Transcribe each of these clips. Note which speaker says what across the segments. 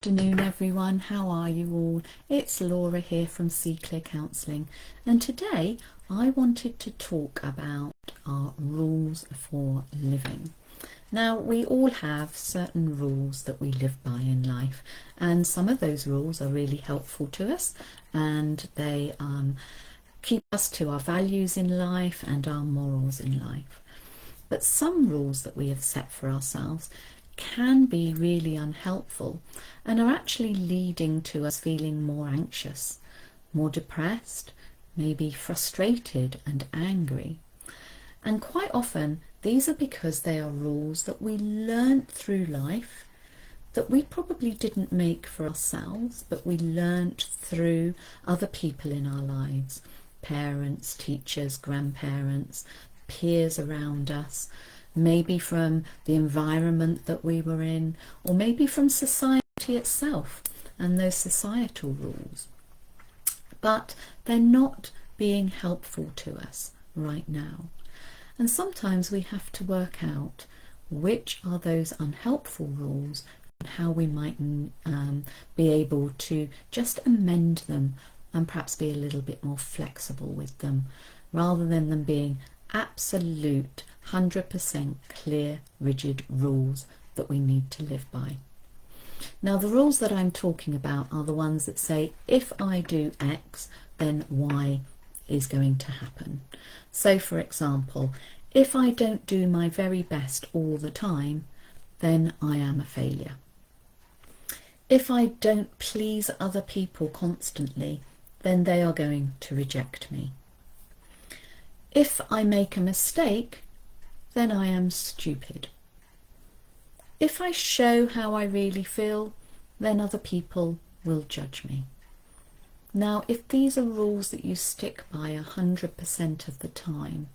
Speaker 1: Afternoon everyone, how are you all? It's Laura here from Sea Clear Counselling, and today I wanted to talk about our rules for living. Now, we all have certain rules that we live by in life, and some of those rules are really helpful to us, and they keep us to our values in life and our morals in life. But some rules that we have set for ourselves can be really unhelpful and are actually leading to us feeling more anxious, more depressed, maybe frustrated and angry. And quite often these are because they are rules that we learnt through life, that we probably didn't make for ourselves, but we learnt through other people in our lives, parents, teachers, grandparents, peers around us, maybe from the environment that we were in, or maybe from society itself and those societal rules. But they're not being helpful to us right now. And sometimes we have to work out which are those unhelpful rules and how we might be able to just amend them and perhaps be a little bit more flexible with them, rather than them being absolute 100% clear, rigid rules that we need to live by. Now, the rules that I'm talking about are the ones that say, if I do X, then Y is going to happen. So, for example, if I don't do my very best all the time, then I am a failure. If I don't please other people constantly, then they are going to reject me. If I make a mistake, then I am stupid. If I show how I really feel, then other people will judge me. Now, if these are rules that you stick by 100% of the time,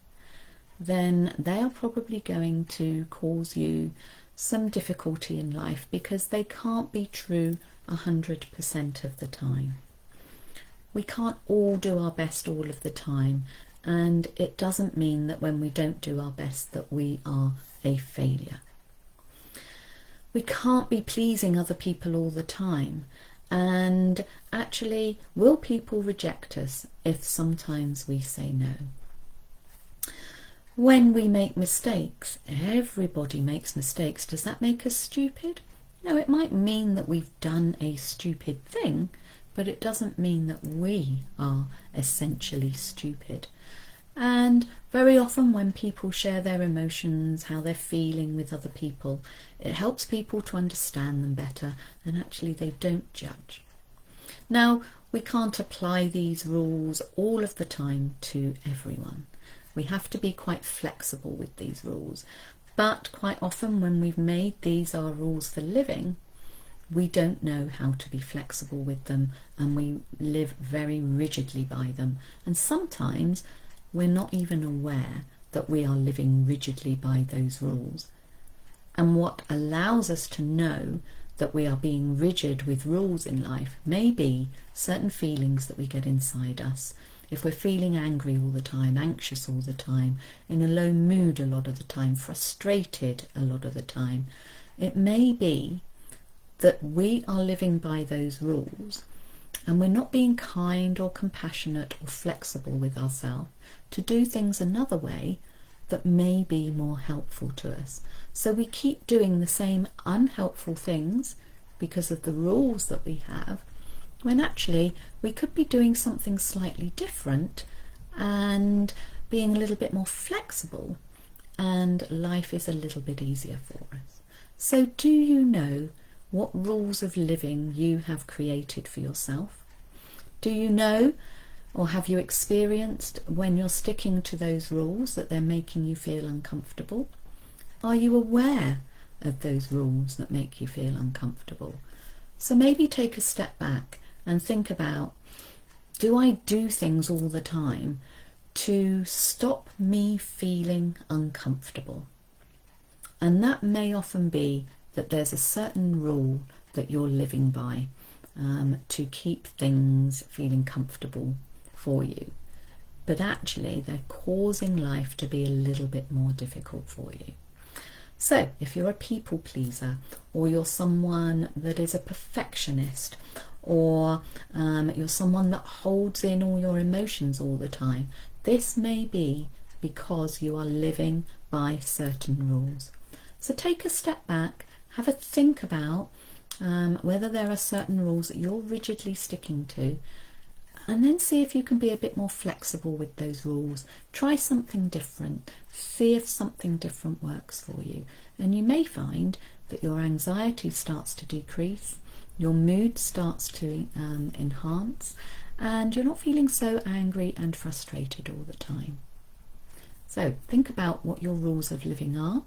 Speaker 1: then they are probably going to cause you some difficulty in life, because they can't be true 100% of the time. We can't all do our best all of the time, and it doesn't mean that when we don't do our best that we are a failure. We can't be pleasing other people all the time, and actually, will people reject us if sometimes we say no? When we make mistakes, everybody makes mistakes. Does that make us stupid? No, it might mean that we've done a stupid thing, but it doesn't mean that we are essentially stupid. And very often when people share their emotions, how they're feeling with other people, it helps people to understand them better, and actually they don't judge. Now, we can't apply these rules all of the time to everyone. We have to be quite flexible with these rules, but quite often when we've made these our rules for living, we don't know how to be flexible with them, and we live very rigidly by them, and sometimes we're not even aware that we are living rigidly by those rules. And what allows us to know that we are being rigid with rules in life may be certain feelings that we get inside us. If we're feeling angry all the time, anxious all the time, in a low mood a lot of the time, frustrated a lot of the time, it may be that we are living by those rules and we're not being kind or compassionate or flexible with ourselves to do things another way that may be more helpful to us. So we keep doing the same unhelpful things because of the rules that we have, when actually we could be doing something slightly different and being a little bit more flexible, and life is a little bit easier for us. So do you know what rules of living you have created for yourself? Do you know, or have you experienced, when you're sticking to those rules, that they're making you feel uncomfortable? Are you aware of those rules that make you feel uncomfortable? So maybe take a step back and think about, do I do things all the time to stop me feeling uncomfortable? And that may often be that there's a certain rule that you're living by to keep things feeling comfortable for you. But actually they're causing life to be a little bit more difficult for you. So if you're a people pleaser, or you're someone that is a perfectionist, or you're someone that holds in all your emotions all the time, this may be because you are living by certain rules. So take a step back, have a think about whether there are certain rules that you're rigidly sticking to, and then see if you can be a bit more flexible with those rules. Try something different, see if something different works for you, and you may find that your anxiety starts to decrease, your mood starts to enhance, and you're not feeling so angry and frustrated all the time. So think about what your rules of living are,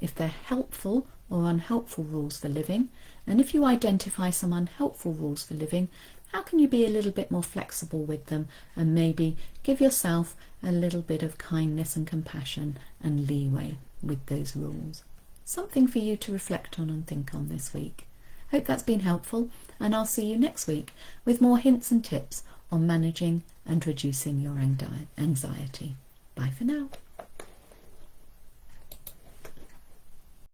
Speaker 1: if they're helpful or unhelpful rules for living, and if you identify some unhelpful rules for living, how can you be a little bit more flexible with them and maybe give yourself a little bit of kindness and compassion and leeway with those rules? Something for you to reflect on and think on this week. Hope that's been helpful, and I'll see you next week with more hints and tips on managing and reducing your anxiety. Bye for now.